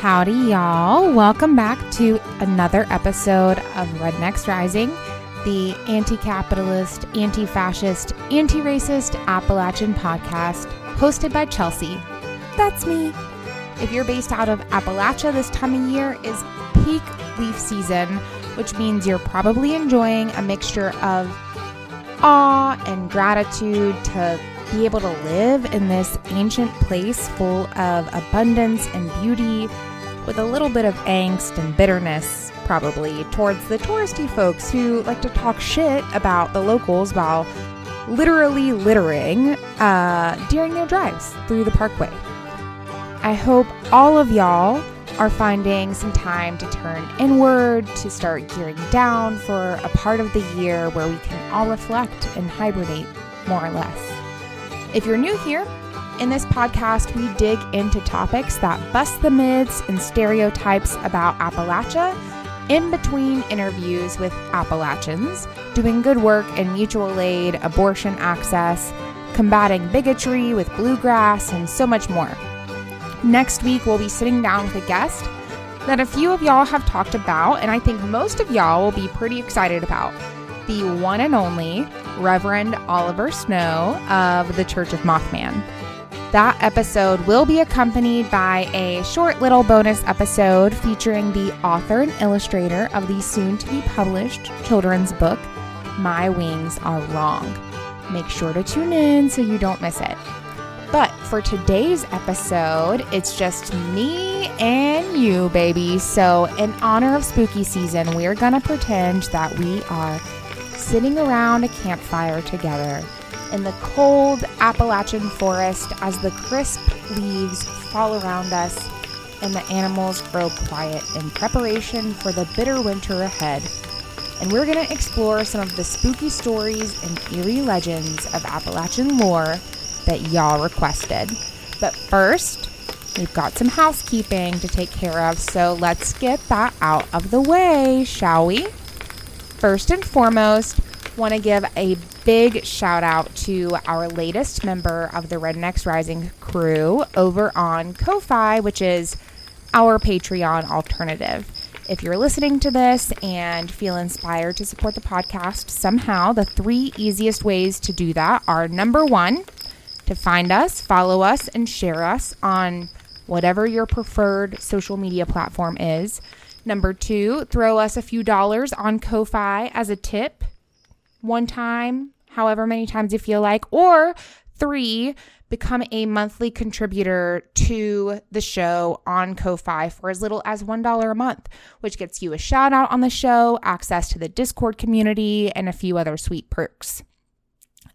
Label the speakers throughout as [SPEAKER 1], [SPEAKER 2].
[SPEAKER 1] Howdy, y'all. Welcome back to another episode of Rednecks Rising, the anti-capitalist, anti-fascist, anti-racist Appalachian podcast hosted by Chelsea. That's me. If you're based out of Appalachia, this time of year is peak leaf season, which means you're probably enjoying a mixture of awe and gratitude to be able to live in this ancient place full of abundance and beauty, with a little bit of angst and bitterness, probably, towards the touristy folks who like to talk shit about the locals while literally littering during their drives through the parkway. I hope all of y'all are finding some time to turn inward, to start gearing down for a part of the year where we can all reflect and hibernate, more or less. If you're new here, in this podcast, we dig into topics that bust the myths and stereotypes about Appalachia in between interviews with Appalachians, doing good work in mutual aid, abortion access, combating bigotry with bluegrass, and so much more. Next week, we'll be sitting down with a guest that a few of y'all have talked about, and I think most of y'all will be pretty excited about. The one and only Reverend Oliver Snow of the Church of Mothman. That episode will be accompanied by a short little bonus episode featuring the author and illustrator of the soon-to-be-published children's book, My Wings Are Wrong. Make sure to tune in so you don't miss it. But for today's episode, it's just me and you, baby. So in honor of spooky season, we're gonna pretend that we are sitting around a campfire together in the cold Appalachian forest as the crisp leaves fall around us and the animals grow quiet in preparation for the bitter winter ahead. And we're going to explore some of the spooky stories and eerie legends of Appalachian lore that y'all requested. But first, we've got some housekeeping to take care of, so let's get that out of the way, shall we? First and foremost, want to give a big shout out to our latest member of the Rednecks Rising crew over on Ko-Fi, which is our Patreon alternative. If you're listening to this and feel inspired to support the podcast somehow, the 3 easiest ways to do that are: number 1, to find us, follow us, and share us on whatever your preferred social media platform is. Number 2, throw us a few dollars on Ko-Fi as a tip, one time, however many times you feel like. Or 3, become a monthly contributor to the show on Ko-Fi for as little as $1 a month, which gets you a shout out on the show, access to the Discord community, and a few other sweet perks.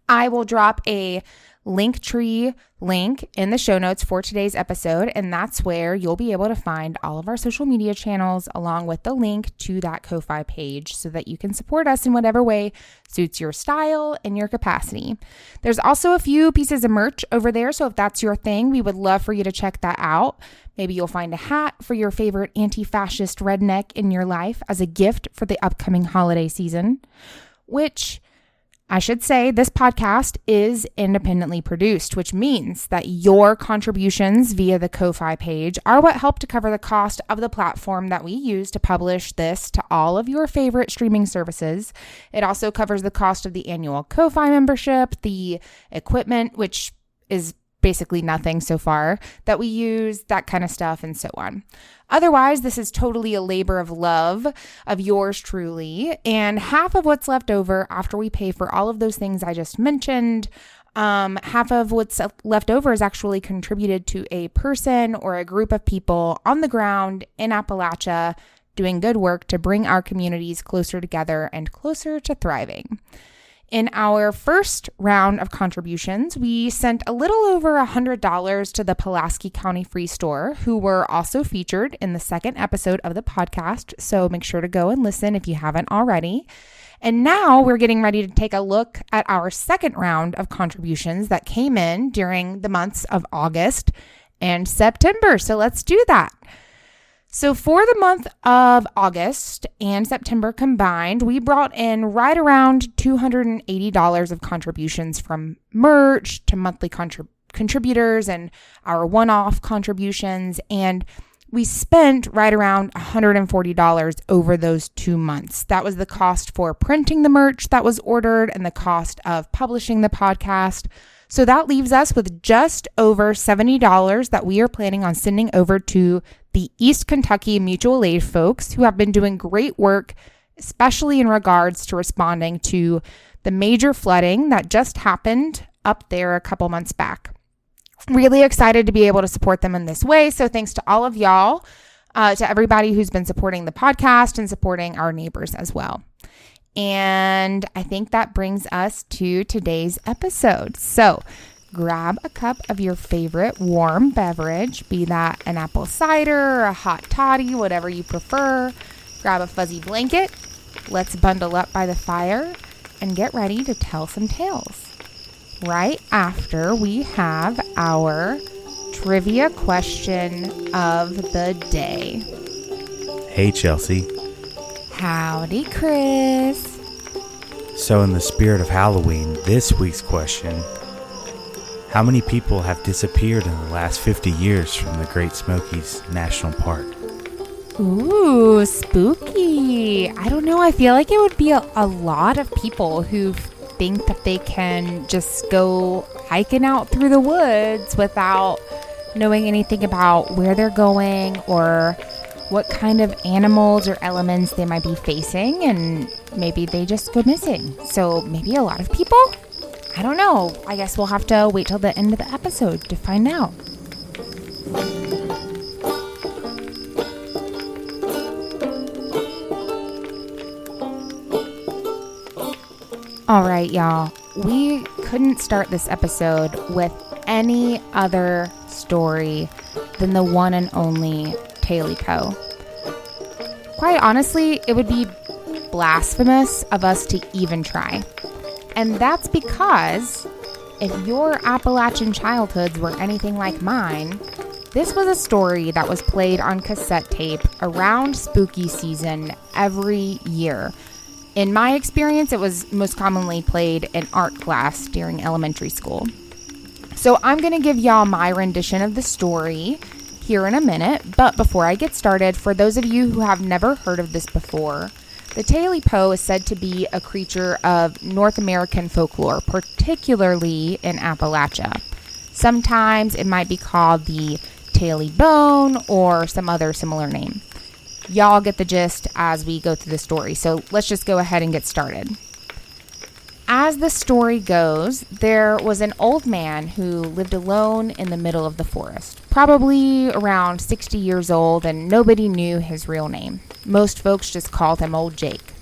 [SPEAKER 1] I will drop a Linktree link in the show notes for today's episode, and that's where you'll be able to find all of our social media channels along with the link to that Ko-Fi page so that you can support us in whatever way suits your style and your capacity. There's also a few pieces of merch over there, so if that's your thing, we would love for you to check that out. Maybe you'll find a hat for your favorite anti-fascist redneck in your life as a gift for the upcoming holiday season, which I should say this podcast is independently produced, which means that your contributions via the Ko-Fi page are what help to cover the cost of the platform that we use to publish this to all of your favorite streaming services. It also covers the cost of the annual Ko-Fi membership, the equipment, which is basically nothing so far, that we use, that kind of stuff, and so on. Otherwise, this is totally a labor of love of yours truly, and half of what's left over after we pay for all of those things I just mentioned, half of what's left over is actually contributed to a person or a group of people on the ground in Appalachia doing good work to bring our communities closer together and closer to thriving. In our first round of contributions, we sent a little over $100 to the Pulaski County Free Store, who were also featured in the second episode of the podcast, so make sure to go and listen if you haven't already. And now we're getting ready to take a look at our second round of contributions that came in during the months of August and September, so let's do that. So for the month of August and September combined, we brought in right around $280 of contributions from merch to monthly contributors and our one-off contributions. And we spent right around $140 over those 2 months. That was the cost for printing the merch that was ordered and the cost of publishing the podcast. So that leaves us with just over $70 that we are planning on sending over to the East Kentucky Mutual Aid folks who have been doing great work, especially in regards to responding to the major flooding that just happened up there a couple months back. Really excited to be able to support them in this way. So thanks to all of y'all, to everybody who's been supporting the podcast and supporting our neighbors as well. And I think that brings us to today's episode. So grab a cup of your favorite warm beverage, be that an apple cider or a hot toddy, whatever you prefer. Grab a fuzzy blanket. Let's bundle up by the fire and get ready to tell some tales. Right after we have our trivia question of the day.
[SPEAKER 2] Hey, Chelsea.
[SPEAKER 1] Howdy, Chris.
[SPEAKER 2] So in the spirit of Halloween, this week's question: how many people have disappeared in the last 50 years from the Great Smokies National Park?
[SPEAKER 1] Ooh, spooky. I don't know. I feel like it would be a lot of people who think that they can just go hiking out through the woods without knowing anything about where they're going or what kind of animals or elements they might be facing, and maybe they just go missing. So maybe a lot of people? I don't know. I guess we'll have to wait till the end of the episode to find out. All right, y'all. We couldn't start this episode with any other story than the one and only TailyPo. Quite honestly, it would be blasphemous of us to even try. And that's because if your Appalachian childhoods were anything like mine, this was a story that was played on cassette tape around spooky season every year. In my experience, it was most commonly played in art class during elementary school. So I'm going to give y'all my rendition of the story here in a minute, but before I get started, for those of you who have never heard of this before, the TailyPo is said to be a creature of North American folklore, particularly in Appalachia. Sometimes it might be called the TailyBone or some other similar name. Y'all get the gist as we go through the story, so let's just go ahead and get started. As the story goes, there was an old man who lived alone in the middle of the forest, probably around 60 years old, and nobody knew his real name. Most folks just called him Old Jake.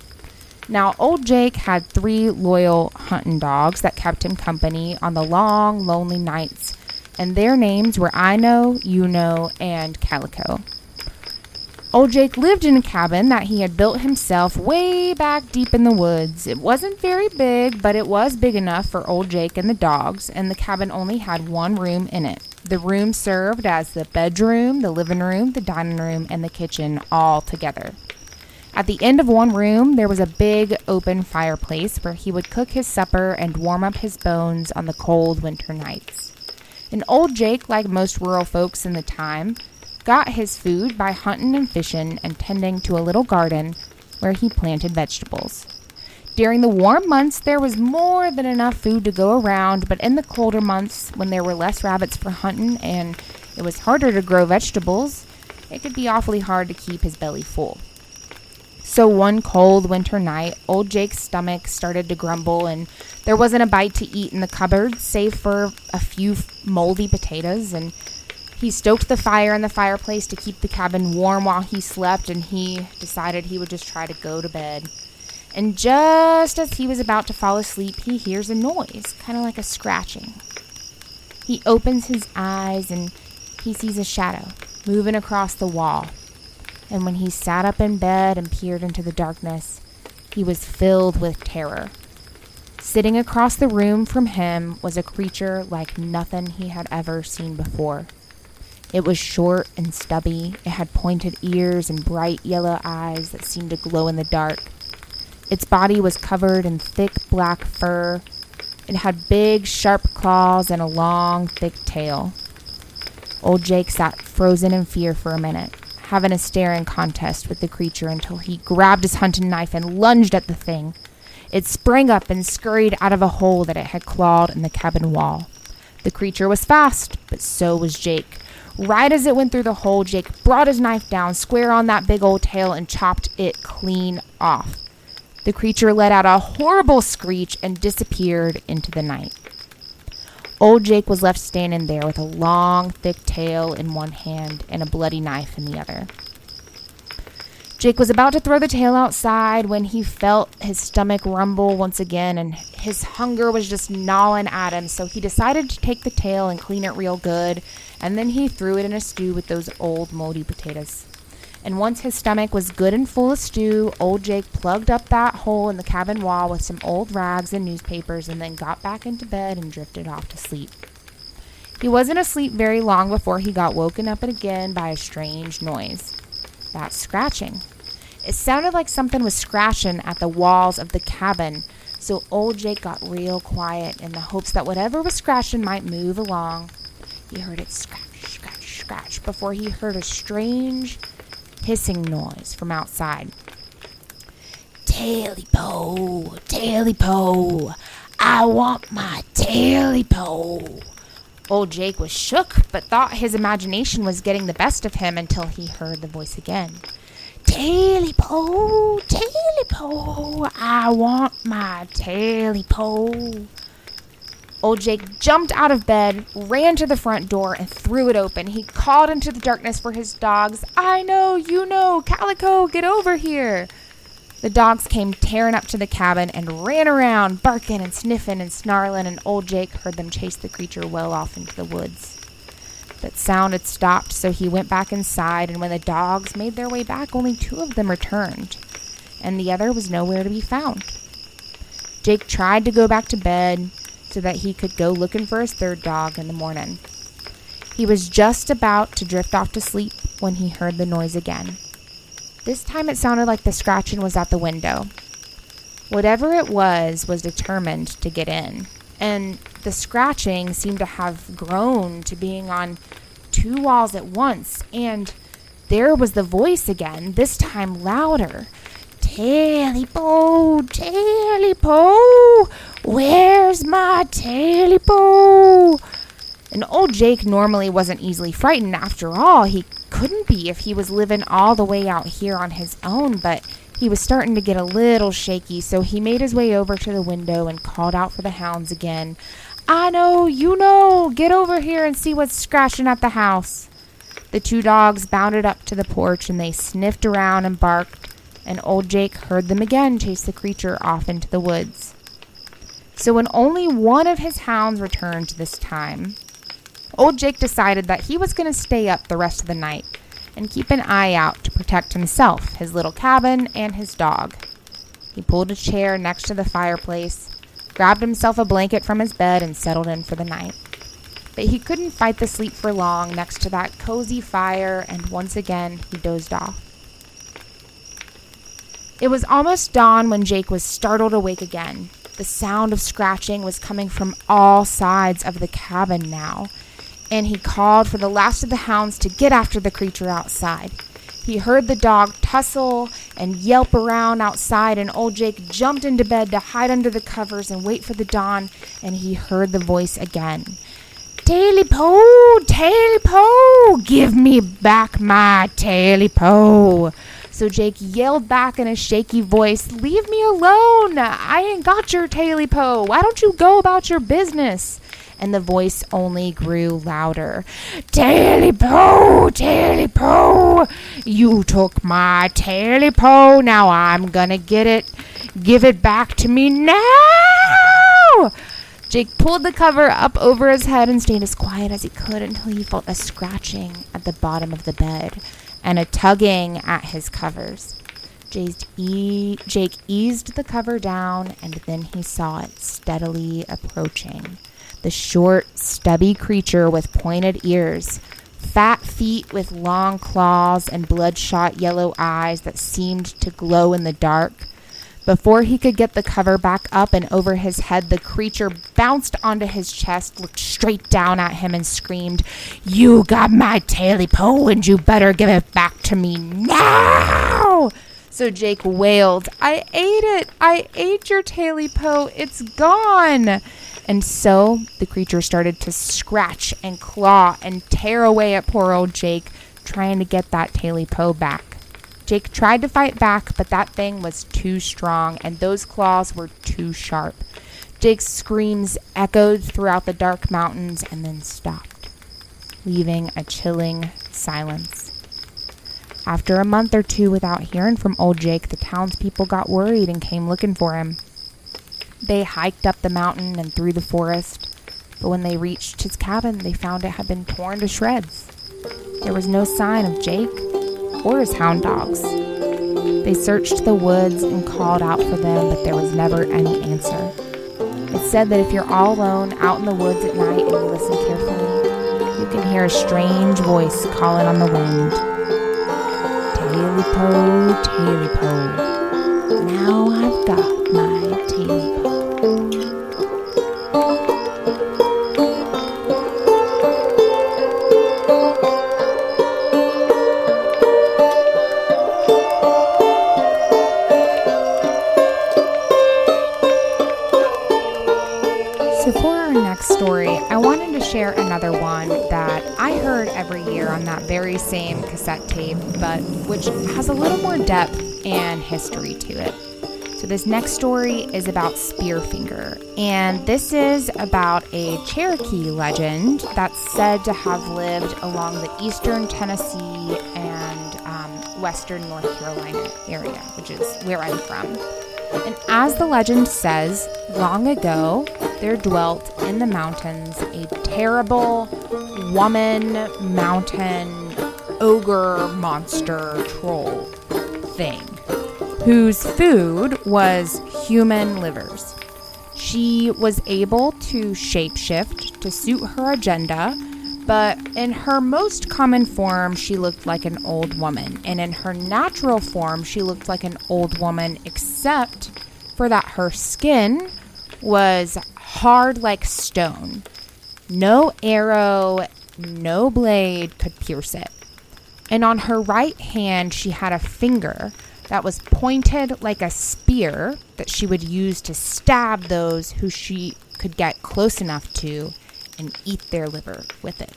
[SPEAKER 1] Now, Old Jake had 3 loyal hunting dogs that kept him company on the long, lonely nights, and their names were I Know, You Know, and Calico. Old Jake lived in a cabin that he had built himself way back deep in the woods. It wasn't very big, but it was big enough for Old Jake and the dogs, and the cabin only had one room in it. The room served as the bedroom, the living room, the dining room, and the kitchen all together. At the end of one room, there was a big open fireplace where he would cook his supper and warm up his bones on the cold winter nights. And Old Jake, like most rural folks in the time, got his food by hunting and fishing and tending to a little garden where he planted vegetables. During the warm months, there was more than enough food to go around, but in the colder months, when there were less rabbits for hunting and it was harder to grow vegetables, it could be awfully hard to keep his belly full. So one cold winter night, Old Jake's stomach started to grumble, and there wasn't a bite to eat in the cupboard, save for a few moldy potatoes, and he stoked the fire in the fireplace to keep the cabin warm while he slept, and he decided he would just try to go to bed. And just as he was about to fall asleep, he hears a noise, kind of like a scratching. He opens his eyes, and he sees a shadow moving across the wall. And when he sat up in bed and peered into the darkness, he was filled with terror. Sitting across the room from him was a creature like nothing he had ever seen before. It was short and stubby. It had pointed ears and bright yellow eyes that seemed to glow in the dark. Its body was covered in thick black fur. It had big, sharp claws and a long, thick tail. Old Jake sat frozen in fear for a minute. having a staring contest with the creature until he grabbed his hunting knife and lunged at the thing. It sprang up and scurried out of a hole that it had clawed in the cabin wall. The creature was fast, but so was Jake. Right as it went through the hole, Jake brought his knife down square on that big old tail and chopped it clean off. The creature let out a horrible screech and disappeared into the night. Old Jake was left standing there with a long, thick tail in one hand and a bloody knife in the other. Jake was about to throw the tail outside when he felt his stomach rumble once again, and his hunger was just gnawing at him, so he decided to take the tail and clean it real good, and then he threw it in a stew with those old moldy potatoes. And once his stomach was good and full of stew, old Jake plugged up that hole in the cabin wall with some old rags and newspapers and then got back into bed and drifted off to sleep. He wasn't asleep very long before he got woken up again by a strange noise. That scratching. It sounded like something was scratching at the walls of the cabin, so old Jake got real quiet in the hopes that whatever was scratching might move along. He heard it scratch, scratch, scratch before he heard a strange hissing noise from outside. "TailyPo, TailyPo, I want my TailyPo." Old Jake was shook, but thought his imagination was getting the best of him until he heard the voice again. "TailyPo, TailyPo, I want my TailyPo." Old Jake jumped out of bed, ran to the front door, and threw it open. He called into the darkness for his dogs. "I know, you know, Calico, get over here." The dogs came tearing up to the cabin and ran around, barking and sniffing and snarling, and old Jake heard them chase the creature well off into the woods. That sound had stopped, so he went back inside, and when the dogs made their way back, only 2 of them returned, and the other was nowhere to be found. Jake tried to go back to bed so that he could go looking for his 3rd dog in the morning. He was just about to drift off to sleep when he heard the noise again. This time it sounded like the scratching was at the window. Whatever it was determined to get in, and the scratching seemed to have grown to being on 2 walls at once, and there was the voice again, this time louder. "TailyPo, TailyPo, where's my TailyPo?" And old Jake normally wasn't easily frightened. After all, he couldn't be if he was living all the way out here on his own, but he was starting to get a little shaky, so he made his way over to the window and called out for the hounds again. "I know, you know, get over here and see what's scratching at the house." The 2 dogs bounded up to the porch, and they sniffed around and barked, and old Jake heard them again chase the creature off into the woods. So when only one of his hounds returned this time, old Jake decided that he was going to stay up the rest of the night and keep an eye out to protect himself, his little cabin, and his dog. He pulled a chair next to the fireplace, grabbed himself a blanket from his bed, and settled in for the night. But he couldn't fight the sleep for long next to that cozy fire, and once again he dozed off. It was almost dawn when Jake was startled awake again. The sound of scratching was coming from all sides of the cabin now, and he called for the last of the hounds to get after the creature outside. He heard the dog tussle and yelp around outside, and old Jake jumped into bed to hide under the covers and wait for the dawn, and he heard the voice again. "TailyPo, TailyPo, give me back my TailyPo." So Jake yelled back in a shaky voice, "Leave me alone. I ain't got your TailyPo. Why don't you go about your business?" And the voice only grew louder. "TailyPo, TailyPo, you took my TailyPo. Now I'm gonna get it. Give it back to me now." Jake pulled the cover up over his head and stayed as quiet as he could until he felt a scratching at the bottom of the bed and a tugging at his covers. Jake eased the cover down, and then he saw it steadily approaching. The short, stubby creature with pointed ears, fat feet with long claws, and bloodshot yellow eyes that seemed to glow in the dark. Before he could get the cover back up and over his head, the creature bounced onto his chest, looked straight down at him, and screamed, "You got my TailyPo, and you better give it back to me now!" So Jake wailed, "I ate it! I ate your TailyPo! It's gone!" And so the creature started to scratch and claw and tear away at poor old Jake, trying to get that TailyPo back. Jake tried to fight back, but that thing was too strong, and those claws were too sharp. Jake's screams echoed throughout the dark mountains and then stopped, leaving a chilling silence. After a month or two without hearing from old Jake, the townspeople got worried and came looking for him. They hiked up the mountain and through the forest, but when they reached his cabin, they found it had been torn to shreds. There was no sign of Jake or his hound dogs. They searched the woods and called out for them, but there was never any answer. It's said that if you're all alone out in the woods at night and you listen carefully, you can hear a strange voice calling on the wind. "TailyPo, TailyPo, now I've got my TailyPo." So for our next story, I wanted to share another one that I heard every year on that very same cassette tape, but which has a little more depth and history to it. So this next story is about Spearfinger, and this is about a Cherokee legend that's said to have lived along the eastern Tennessee and western North Carolina area, which is where I'm from. And as the legend says, long ago, there dwelt in the mountains a terrible woman, mountain, ogre, monster, troll thing, whose food was human livers. She was able to shapeshift to suit her agenda, but in her most common form, she looked like an old woman. And in her natural form, she looked like an old woman, except for that her skin was hard like stone. No arrow, no blade could pierce it. And on her right hand, she had a finger that was pointed like a spear that she would use to stab those who she could get close enough to and eat their liver with it.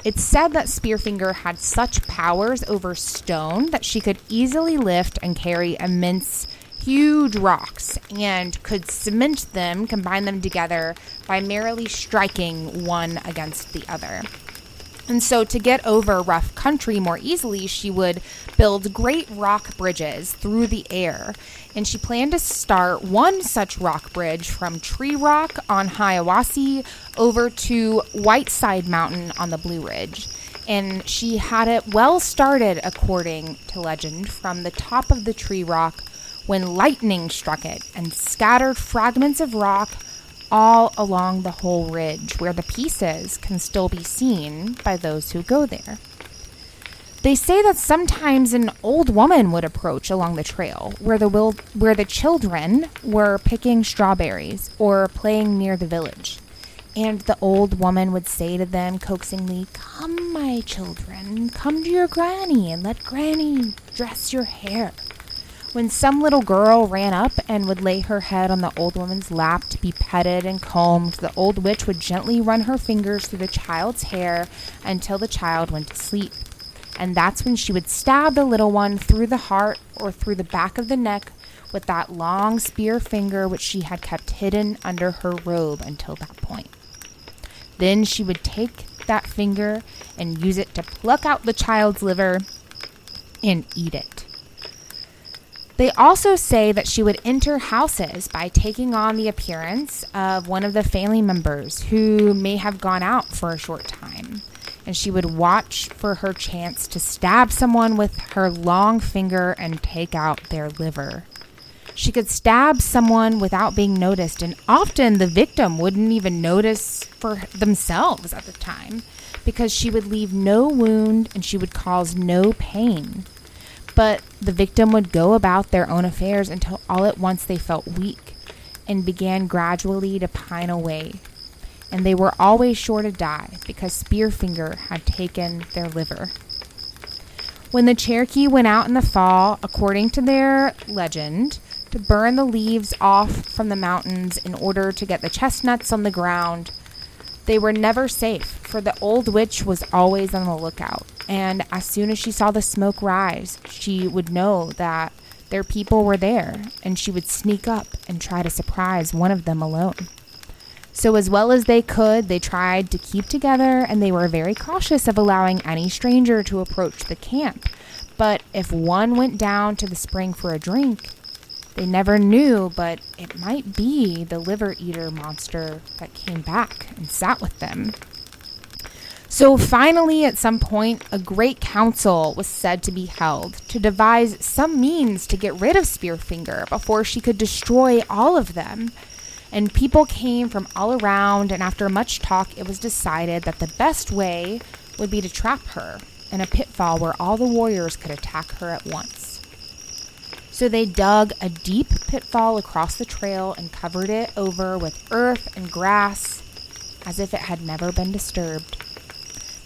[SPEAKER 1] It's said that Spearfinger had such powers over stone that she could easily lift and carry immense, huge rocks and could cement them, combine them together by merely striking one against the other. And so to get over rough country more easily, she would build great rock bridges through the air. And she planned to start one such rock bridge from Tree Rock on Hiawassee over to Whiteside Mountain on the Blue Ridge. And she had it well started, according to legend, from the top of the Tree Rock when lightning struck it and scattered fragments of rock all along the whole ridge, where the pieces can still be seen by those who go there. They say that sometimes an old woman would approach along the trail where the children were picking strawberries or playing near the village. And the old woman would say to them coaxingly, "Come, my children, come to your granny and let granny dress your hair." When some little girl ran up and would lay her head on the old woman's lap to be petted and combed, the old witch would gently run her fingers through the child's hair until the child went to sleep. And that's when she would stab the little one through the heart or through the back of the neck with that long spear finger which she had kept hidden under her robe until that point. Then she would take that finger and use it to pluck out the child's liver and eat it. They also say that she would enter houses by taking on the appearance of one of the family members who may have gone out for a short time. And she would watch for her chance to stab someone with her long finger and take out their liver. She could stab someone without being noticed, and often the victim wouldn't even notice for themselves at the time, because she would leave no wound and she would cause no pain. But the victim would go about their own affairs until all at once they felt weak and began gradually to pine away. And they were always sure to die because Spearfinger had taken their liver. When the Cherokee went out in the fall, according to their legend, to burn the leaves off from the mountains in order to get the chestnuts on the ground, they were never safe, for the old witch was always on the lookout. And as soon as she saw the smoke rise, she would know that their people were there, and she would sneak up and try to surprise one of them alone. So as well as they could, they tried to keep together, and they were very cautious of allowing any stranger to approach the camp. But if one went down to the spring for a drink, they never knew, but it might be the liver-eater monster that came back and sat with them. So finally, at some point, a great council was said to be held to devise some means to get rid of Spearfinger before she could destroy all of them. And people came from all around, and after much talk, it was decided that the best way would be to trap her in a pitfall where all the warriors could attack her at once. So they dug a deep pitfall across the trail and covered it over with earth and grass as if it had never been disturbed.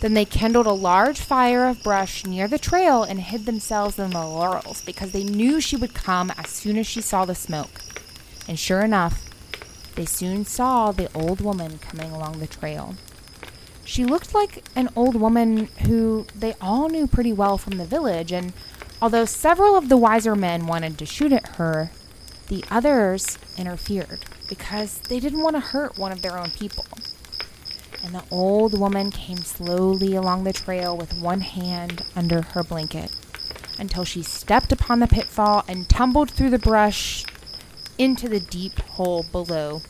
[SPEAKER 1] Then they kindled a large fire of brush near the trail and hid themselves in the laurels because they knew she would come as soon as she saw the smoke. And sure enough, they soon saw the old woman coming along the trail. She looked like an old woman who they all knew pretty well from the village, and although several of the wiser men wanted to shoot at her, the others interfered because they didn't want to hurt one of their own people. And the old woman came slowly along the trail with one hand under her blanket until she stepped upon the pitfall and tumbled through the brush into the deep hole below.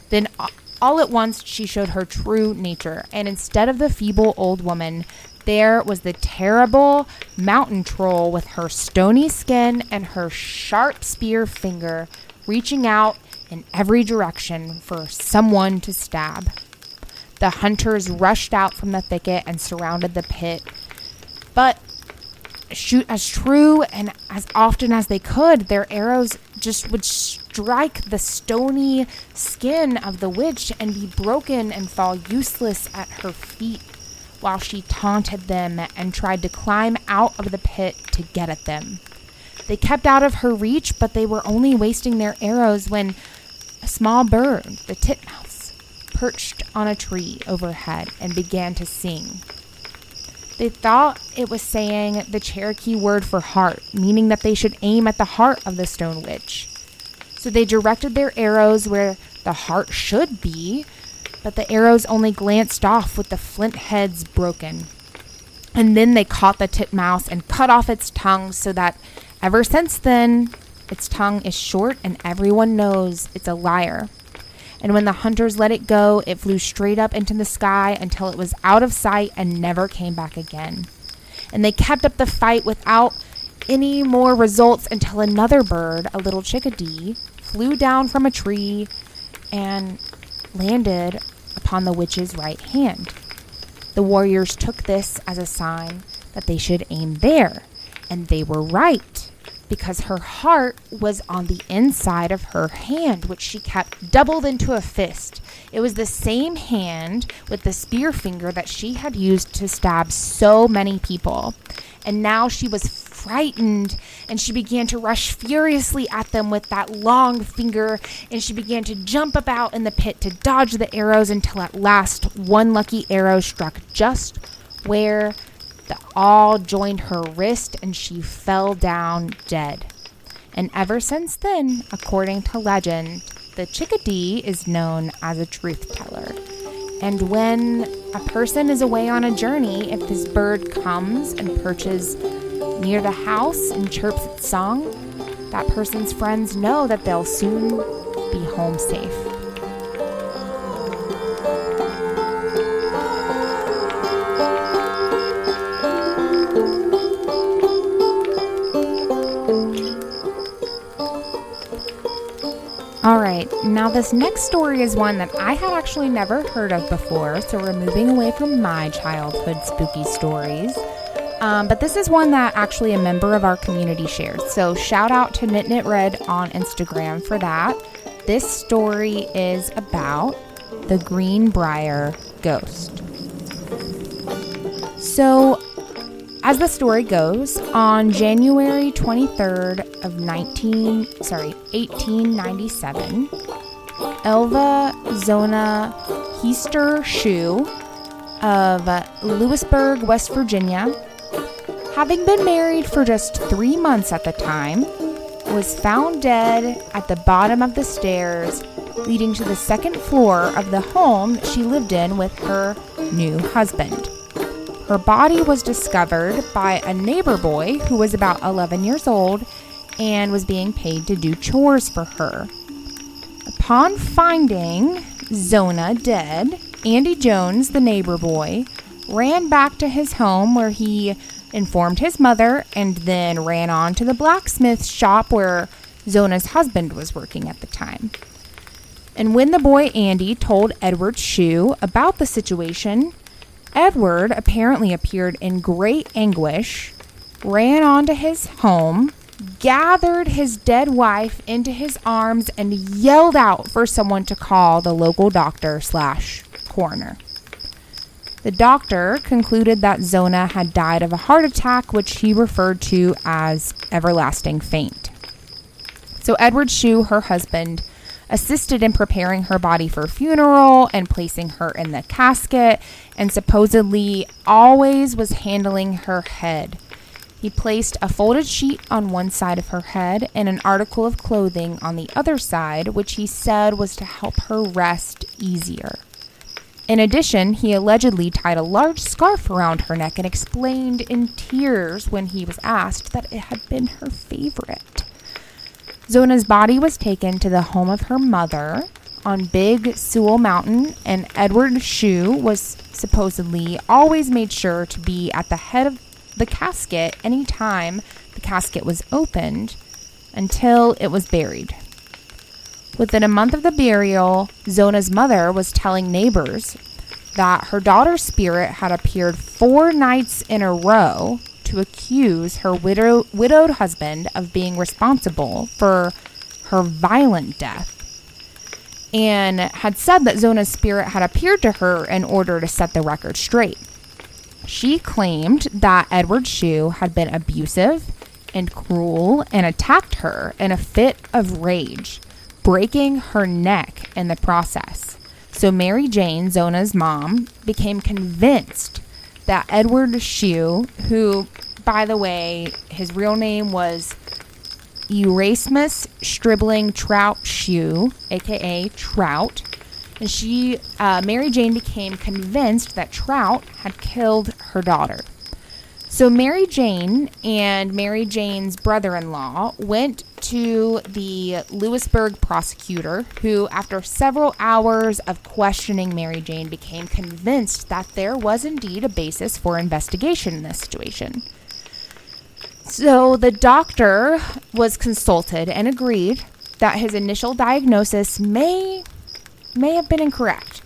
[SPEAKER 1] Then all at once she showed her true nature, and instead of the feeble old woman, there was the terrible mountain troll with her stony skin and her sharp spear finger reaching out in every direction for someone to stab. The hunters rushed out from the thicket and surrounded the pit, but shoot as true and as often as they could, their arrows just would strike the stony skin of the witch and be broken and fall useless at her feet, while she taunted them and tried to climb out of the pit to get at them. They kept out of her reach, but they were only wasting their arrows when a small bird, the titmouse, perched on a tree overhead and began to sing. They thought it was saying the Cherokee word for heart, meaning that they should aim at the heart of the stone witch. So they directed their arrows where the heart should be, but the arrows only glanced off with the flint heads broken. And then they caught the titmouse and cut off its tongue, so that ever since then, its tongue is short and everyone knows it's a liar. And when the hunters let it go, it flew straight up into the sky until it was out of sight and never came back again. And they kept up the fight without any more results until another bird, a little chickadee, flew down from a tree and landed upon the witch's right hand. The warriors took this as a sign that they should aim there, and they were right, because her heart was on the inside of her hand, which she kept doubled into a fist. It was the same hand with the spear finger that she had used to stab so many people. And now she was frightened, and she began to rush furiously at them with that long finger, and she began to jump about in the pit to dodge the arrows until at last one lucky arrow struck just where the awl joined her wrist, and she fell down dead. And ever since then, according to legend, the chickadee is known as a truth teller. And when a person is away on a journey, if this bird comes and perches near the house and chirps its song, that person's friends know that they'll soon be home safe. Alright, now this next story is one that I had actually never heard of before, so we're moving away from my childhood spooky stories. But this is one that actually a member of our community shared. So shout out to Knit Knit Red on Instagram for that. This story is about the Greenbriar ghost. So, as the story goes, on January 23rd of 1897, Elva Zona Heister Shue of Lewisburg, West Virginia, having been married for just 3 months at the time, was found dead at the bottom of the stairs leading to the second floor of the home that she lived in with her new husband. Her body was discovered by a neighbor boy who was about 11 years old and was being paid to do chores for her. Upon finding Zona dead, Andy Jones, the neighbor boy, ran back to his home where he informed his mother and then ran on to the blacksmith shop where Zona's husband was working at the time. And when the boy Andy told Edward Shue about the situation, Edward apparently appeared in great anguish, ran onto his home, gathered his dead wife into his arms, and yelled out for someone to call the local doctor/coroner. The doctor concluded that Zona had died of a heart attack, which he referred to as everlasting faint. So Edward Shue, her husband, assisted in preparing her body for funeral and placing her in the casket, and supposedly always was handling her head. He placed a folded sheet on one side of her head and an article of clothing on the other side, which he said was to help her rest easier. In addition, he allegedly tied a large scarf around her neck and explained in tears when he was asked that it had been her favorite. Zona's body was taken to the home of her mother on Big Sewell Mountain, and Edward Shue was supposedly always made sure to be at the head of the casket any time the casket was opened until it was buried. Within a month of the burial, Zona's mother was telling neighbors that her daughter's spirit had appeared 4 nights in a row to accuse her widowed husband of being responsible for her violent death, and had said that Zona's spirit had appeared to her in order to set the record straight. She claimed that Edward Shue had been abusive and cruel and attacked her in a fit of rage, breaking her neck in the process. So Mary Jane, Zona's mom, became convinced that Edward Shue, who, by the way, his real name was Erasmus Stribling Trout Shue, aka Trout, and Mary Jane became convinced that Trout had killed her daughter. So Mary Jane and Mary Jane's brother-in-law went to the Lewisburg prosecutor, who, after several hours of questioning Mary Jane, became convinced that there was indeed a basis for investigation in this situation. So the doctor was consulted and agreed that his initial diagnosis may have been incorrect.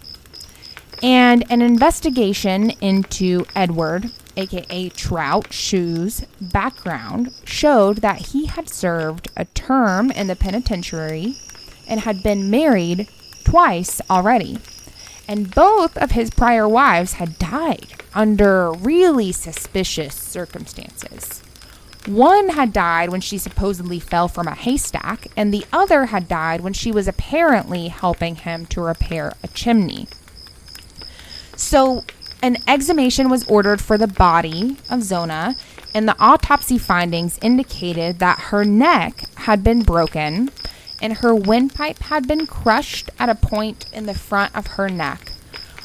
[SPEAKER 1] And an investigation into Edward, aka Trout Shue's background, showed that he had served a term in the penitentiary and had been married twice already. And both of his prior wives had died under really suspicious circumstances. One had died when she supposedly fell from a haystack, and the other had died when she was apparently helping him to repair a chimney. So an exhumation was ordered for the body of Zona, and the autopsy findings indicated that her neck had been broken and her windpipe had been crushed at a point in the front of her neck.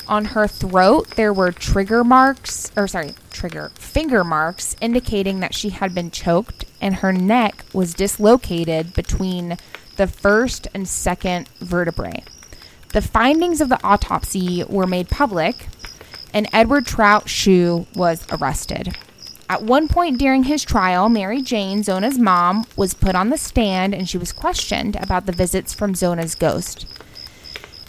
[SPEAKER 1] On her throat, there were finger marks indicating that she had been choked, and her neck was dislocated between the first and second vertebrae. The findings of the autopsy were made public, and Edward Trout Shue was arrested. At one point during his trial, Mary Jane, Zona's mom, was put on the stand, and she was questioned about the visits from Zona's ghost.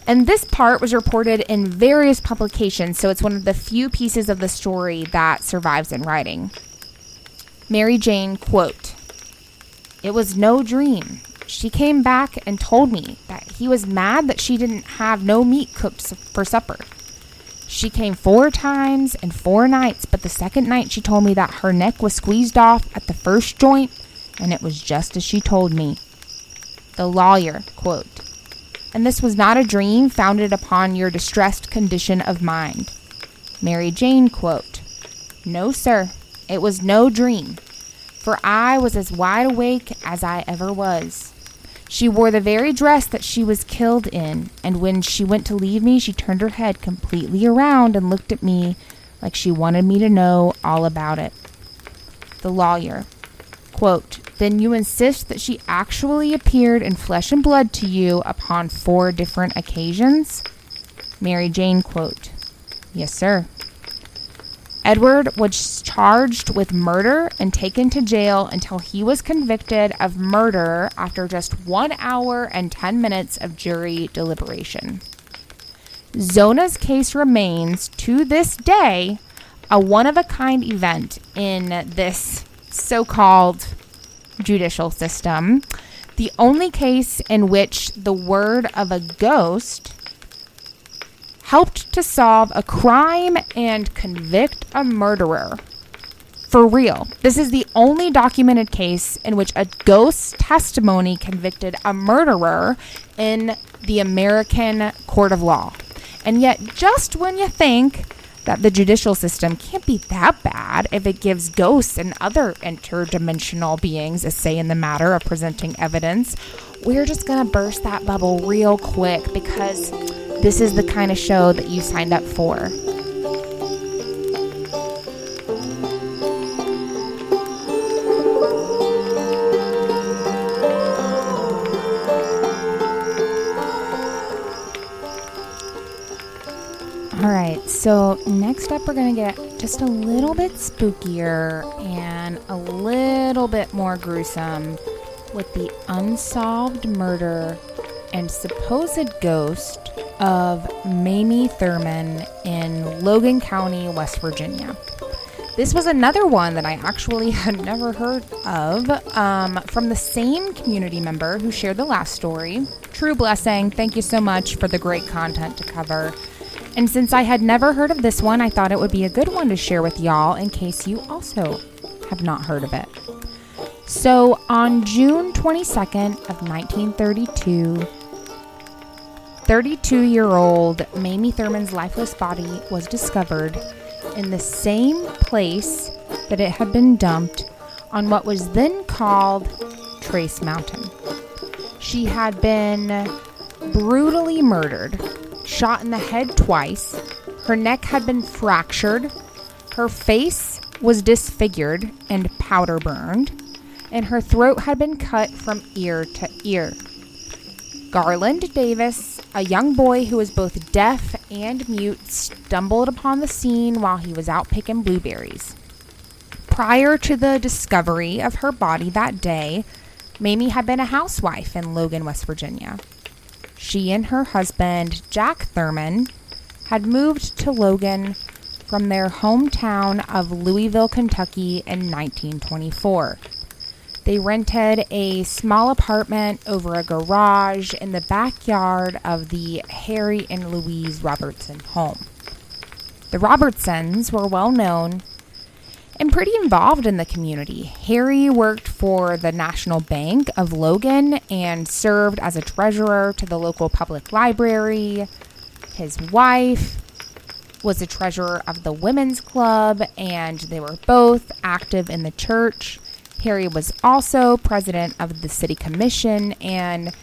[SPEAKER 1] And this part was reported in various publications, so it's one of the few pieces of the story that survives in writing. Mary Jane, quote, "It was no dream. She came back and told me that he was mad that she didn't have no meat cooked for supper. She came 4 times and 4 nights, but the second night she told me that her neck was squeezed off at the first joint, and it was just as she told me." The lawyer, quote, "And this was not a dream founded upon your distressed condition of mind." Mary Jane, quote, "No, sir, it was no dream, for I was as wide awake as I ever was. She wore the very dress that she was killed in, and when she went to leave me, she turned her head completely around and looked at me like she wanted me to know all about it." The lawyer, quote, "Then you insist that she actually appeared in flesh and blood to you upon 4 different occasions?" Mary Jane, quote, "Yes, sir." Edward was charged with murder and taken to jail until he was convicted of murder after just 1 hour and 10 minutes of jury deliberation. Zona's case remains, to this day, a one-of-a-kind event in this so-called judicial system, the only case in which the word of a ghost helped to solve a crime and convict a murderer. For real, this is the only documented case in which a ghost's testimony convicted a murderer in the American court of law. And yet, just when you think that the judicial system can't be that bad if it gives ghosts and other interdimensional beings a say in the matter of presenting evidence, we're just gonna burst that bubble real quick because this is the kind of show that you signed up for. Alright, so next up we're going to get just a little bit spookier and a little bit more gruesome with the unsolved murder and supposed ghost of Mamie Thurman in Logan County, West Virginia. This was another one that I actually had never heard of, from the same community member who shared the last story. True blessing. Thank you so much for the great content to cover. And since I had never heard of this one, I thought it would be a good one to share with y'all in case you also have not heard of it. So on June 22nd of 1932, 32-year-old Mamie Thurman's lifeless body was discovered in the same place that it had been dumped on what was then called Trace Mountain. She had been brutally murdered, shot in the head twice. Her neck had been fractured. Her face was disfigured and powder burned, and her throat had been cut from ear to ear. Garland Davis, a young boy who was both deaf and mute, stumbled upon the scene while he was out picking blueberries. Prior to the discovery of her body that day, Mamie had been a housewife in Logan, West Virginia. She and her husband, Jack Thurman, had moved to Logan from their hometown of Louisville, Kentucky in 1924. They rented a small apartment over a garage in the backyard of the Harry and Louise Robertson home. The Robertsons were well known and pretty involved in the community. Harry worked for the National Bank of Logan and served as a treasurer to the local public library. His wife was a treasurer of the Women's Club, and they were both active in the church. Harry was also president of the city commission, and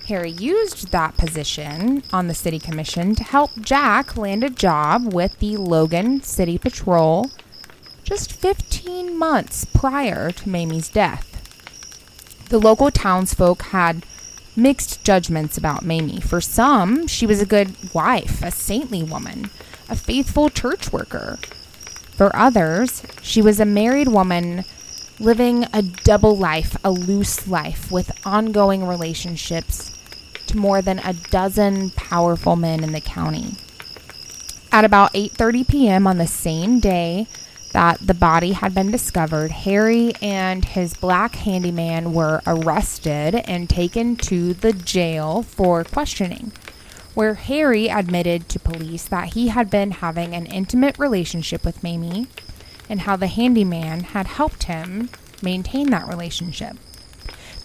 [SPEAKER 1] Harry used that position on the city commission to help Jack land a job with the Logan City Patrol just 15 months prior to Mamie's death. The local townsfolk had mixed judgments about Mamie. For some, she was a good wife, a saintly woman, a faithful church worker. For others, she was a married woman living a double life, a loose life, with ongoing relationships to more than a dozen powerful men in the county. At about 8:30 p.m. on the same day, that the body had been discovered, Harry and his black handyman were arrested and taken to the jail for questioning, where Harry admitted to police that he had been having an intimate relationship with Mamie and how the handyman had helped him maintain that relationship.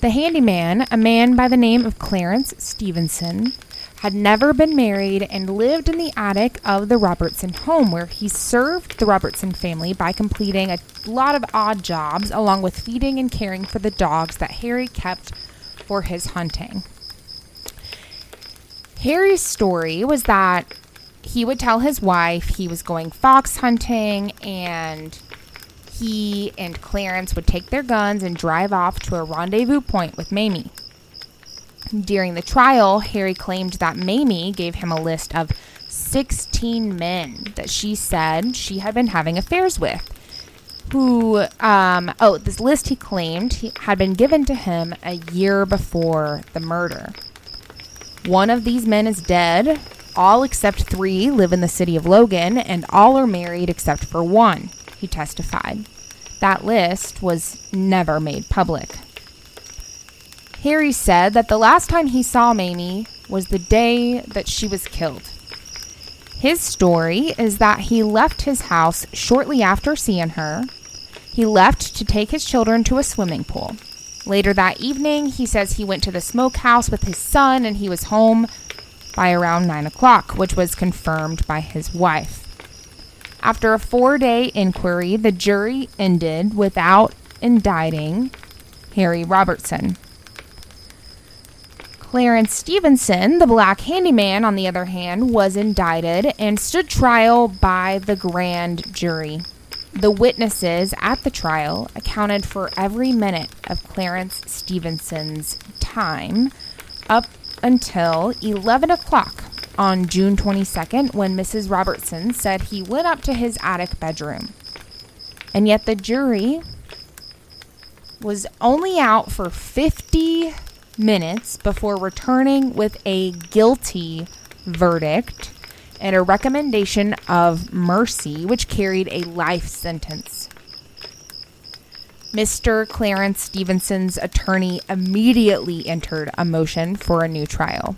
[SPEAKER 1] The handyman, a man by the name of Clarence Stevenson, had never been married and lived in the attic of the Robertson home, where he served the Robertson family by completing a lot of odd jobs, along with feeding and caring for the dogs that Harry kept for his hunting. Harry's story was that he would tell his wife he was going fox hunting, and he and Clarence would take their guns and drive off to a rendezvous point with Mamie. During the trial, Harry claimed that Mamie gave him a list of 16 men that she said she had been having affairs with, this list he claimed had been given to him a year before the murder. One of these men is dead. All except 3 live in the city of Logan, and all are married except for one, he testified. That list was never made public. Harry said that the last time he saw Mamie was the day that she was killed. His story is that he left his house shortly after seeing her. He left to take his children to a swimming pool. Later that evening, he says he went to the smokehouse with his son and he was home by around 9 o'clock, which was confirmed by his wife. After a 4-day inquiry, the jury ended without indicting Harry Robertson. Clarence Stevenson, the black handyman, on the other hand, was indicted and stood trial by the grand jury. The witnesses at the trial accounted for every minute of Clarence Stevenson's time up until 11 o'clock on June 22nd, when Mrs. Robertson said he went up to his attic bedroom. And yet the jury was only out for 50 minutes before returning with a guilty verdict and a recommendation of mercy, which carried a life sentence. Mr. Clarence Stevenson's attorney immediately entered a motion for a new trial.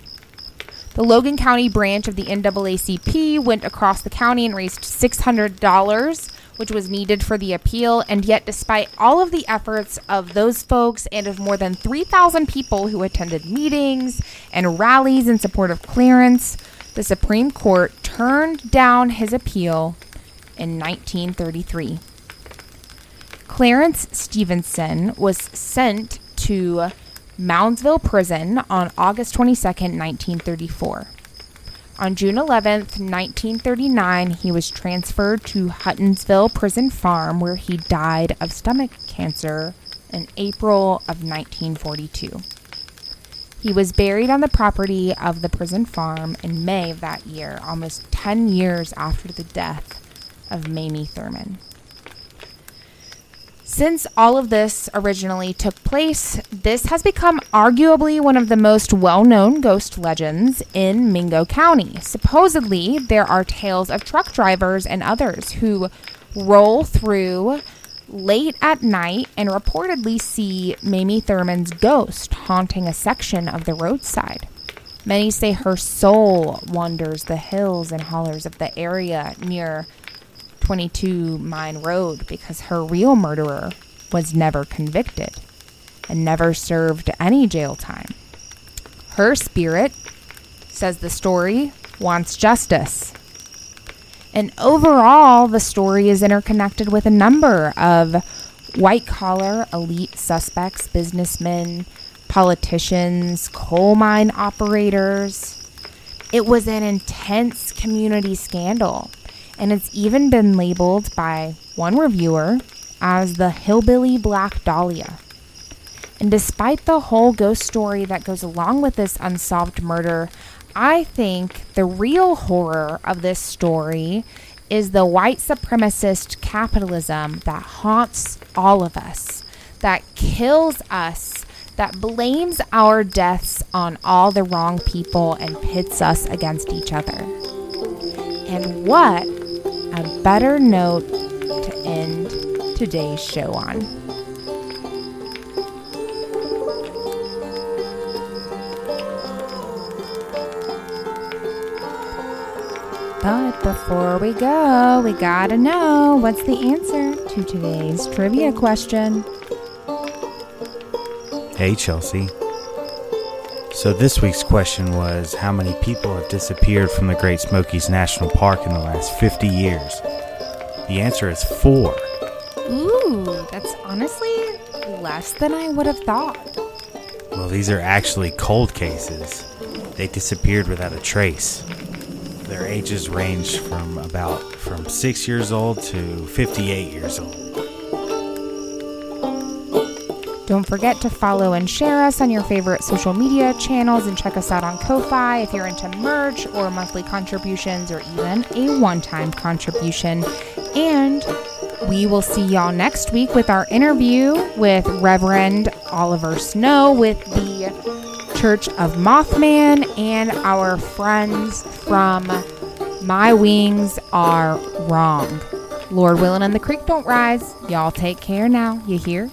[SPEAKER 1] The Logan County branch of the NAACP went across the county and raised $600, which was needed for the appeal, and yet despite all of the efforts of those folks and of more than 3,000 people who attended meetings and rallies in support of Clarence, the Supreme Court turned down his appeal in 1933. Clarence Stevenson was sent to Moundsville Prison on August 22, 1934. On June 11, 1939, he was transferred to Huttonsville Prison Farm, where he died of stomach cancer in April of 1942. He was buried on the property of the prison farm in May of that year, almost 10 years after the death of Mamie Thurman. Since all of this originally took place, this has become arguably one of the most well-known ghost legends in Mingo County. Supposedly, there are tales of truck drivers and others who roll through late at night and reportedly see Mamie Thurman's ghost haunting a section of the roadside. Many say her soul wanders the hills and hollers of the area near 22 Mine Road because her real murderer was never convicted and never served any jail time. Her spirit, says the story, wants justice. And overall, the story is interconnected with a number of white-collar elite suspects, businessmen, politicians, coal mine operators. It was an intense community scandal, and it's even been labeled by one reviewer as the Hillbilly Black Dahlia. And despite the whole ghost story that goes along with this unsolved murder, I think the real horror of this story is the white supremacist capitalism that haunts all of us, that kills us, that blames our deaths on all the wrong people and pits us against each other. And what a better note to end today's show on. But before we go, we gotta know what's the answer to today's trivia question.
[SPEAKER 2] Hey, Chelsea. So this week's question was, how many people have disappeared from the Great Smokies National Park in the last 50 years? The answer is 4.
[SPEAKER 1] Ooh, that's honestly less than I would have thought.
[SPEAKER 2] Well, these are actually cold cases. They disappeared without a trace. Their ages range from 6 years old to 58 years old.
[SPEAKER 1] Don't forget to follow and share us on your favorite social media channels and check us out on Ko-Fi if you're into merch or monthly contributions or even a one-time contribution. And we will see y'all next week with our interview with Reverend Oliver Snow with the Church of Mothman and our friends from My Wings Are Wrong. Lord willing and the creek don't rise. Y'all take care now. You hear?